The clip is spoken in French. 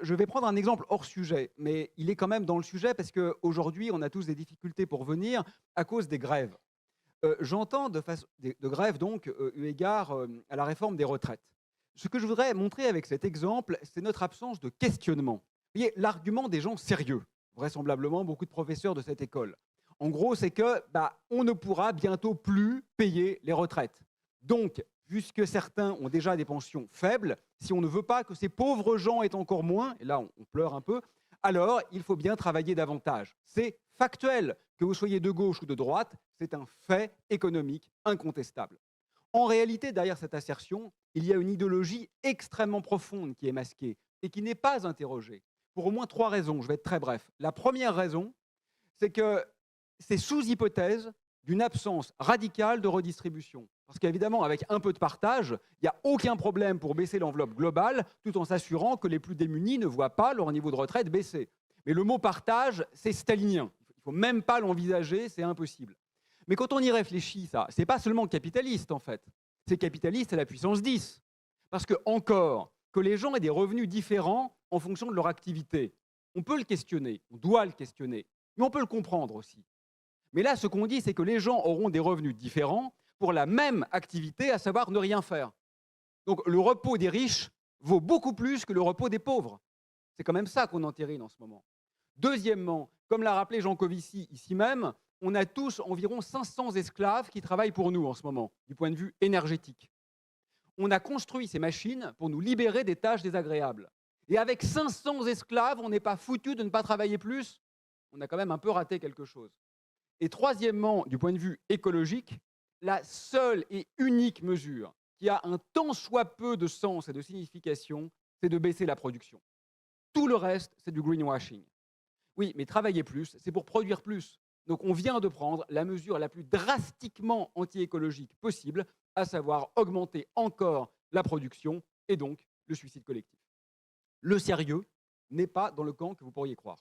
je vais prendre un exemple hors sujet, mais il est quand même dans le sujet parce qu'aujourd'hui, on a tous des difficultés pour venir à cause des grèves. J'entends de grèves donc, eu égard, à la réforme des retraites. Ce que je voudrais montrer avec cet exemple, c'est notre absence de questionnement. Vous voyez, l'argument des gens sérieux, vraisemblablement beaucoup de professeurs de cette école. En gros, c'est que, bah, on ne pourra bientôt plus payer les retraites. Donc, puisque certains ont déjà des pensions faibles, si on ne veut pas que ces pauvres gens aient encore moins, et là on pleure un peu, alors il faut bien travailler davantage. C'est factuel. Que vous soyez de gauche ou de droite, c'est un fait économique incontestable. En réalité, derrière cette assertion, il y a une idéologie extrêmement profonde qui est masquée et qui n'est pas interrogée. Pour au moins trois raisons, je vais être très bref. La première raison, c'est que c'est sous hypothèse d'une absence radicale de redistribution. Parce qu'évidemment, avec un peu de partage, il n'y a aucun problème pour baisser l'enveloppe globale, tout en s'assurant que les plus démunis ne voient pas leur niveau de retraite baisser. Mais le mot partage, c'est stalinien. Il ne faut même pas l'envisager, c'est impossible. Mais quand on y réfléchit, ça, c'est pas seulement capitaliste en fait. C'est capitaliste à la puissance 10. Parce que, encore, que les gens aient des revenus différents en fonction de leur activité, on peut le questionner, on doit le questionner, mais on peut le comprendre aussi. Mais là, ce qu'on dit, c'est que les gens auront des revenus différents pour la même activité, à savoir ne rien faire. Donc le repos des riches vaut beaucoup plus que le repos des pauvres. C'est quand même ça qu'on entérine en ce moment. Deuxièmement, comme l'a rappelé Jean Covici ici même, on a tous environ 500 esclaves qui travaillent pour nous en ce moment, du point de vue énergétique. On a construit ces machines pour nous libérer des tâches désagréables. Et avec 500 esclaves, on n'est pas foutu de ne pas travailler plus. On a quand même un peu raté quelque chose. Et troisièmement, du point de vue écologique, la seule et unique mesure qui a un tant soit peu de sens et de signification, c'est de baisser la production. Tout le reste, c'est du greenwashing. Oui, mais travailler plus, c'est pour produire plus. Donc on vient de prendre la mesure la plus drastiquement anti-écologique possible, à savoir augmenter encore la production et donc le suicide collectif. Le sérieux n'est pas dans le camp que vous pourriez croire.